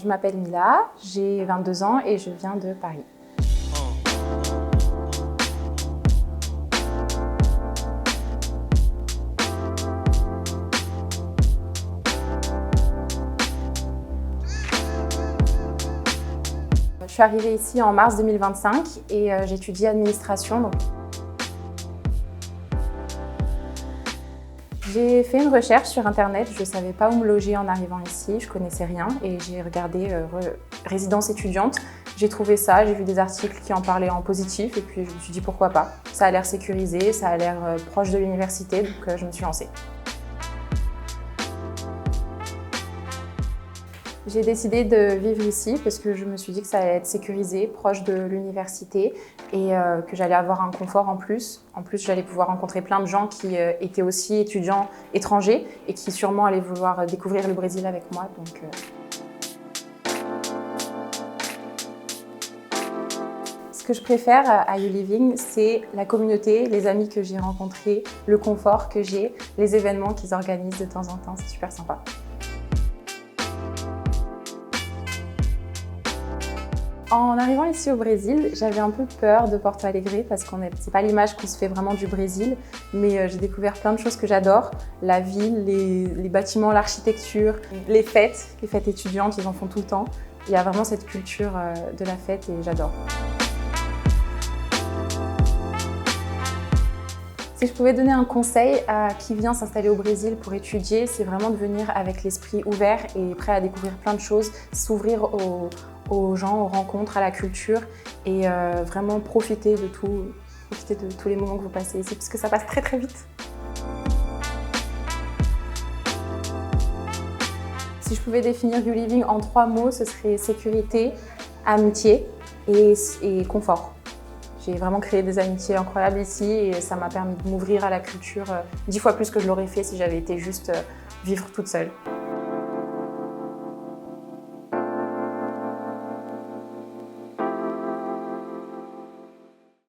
Je m'appelle Mila, j'ai 22 ans et je viens de Paris. Je suis arrivée ici en mars 2025 et j'étudie administration. J'ai fait une recherche sur internet, je ne savais pas où me loger en arrivant ici, je connaissais rien et j'ai regardé résidence étudiante. J'ai trouvé ça, j'ai vu des articles qui en parlaient en positif et puis je me suis dit pourquoi pas. Ça a l'air sécurisé, ça a l'air proche de l'université, donc je me suis lancée. J'ai décidé de vivre ici parce que je me suis dit que ça allait être sécurisé, proche de l'université et que j'allais avoir un confort en plus. En plus, j'allais pouvoir rencontrer plein de gens qui étaient aussi étudiants étrangers et qui sûrement allaient vouloir découvrir le Brésil avec moi. Ce que je préfère à YouLiving, c'est la communauté, les amis que j'ai rencontrés, le confort que j'ai, les événements qu'ils organisent de temps en temps, c'est super sympa. En arrivant ici au Brésil, j'avais un peu peur de Porto Alegre parce que c'est pas l'image qu'on se fait vraiment du Brésil, mais j'ai découvert plein de choses que j'adore. La ville, les bâtiments, l'architecture, les fêtes étudiantes, ils en font tout le temps. Il y a vraiment cette culture de la fête et j'adore. Si je pouvais donner un conseil à qui vient s'installer au Brésil pour étudier, c'est vraiment de venir avec l'esprit ouvert et prêt à découvrir plein de choses, s'ouvrir aux gens, aux rencontres, à la culture et vraiment profiter de tous les moments que vous passez ici parce que ça passe très très vite. Si je pouvais définir YouLiving en 3 mots, ce serait sécurité, amitié et confort. J'ai vraiment créé des amitiés incroyables ici et ça m'a permis de m'ouvrir à la culture 10 fois plus que je l'aurais fait si j'avais été juste vivre toute seule.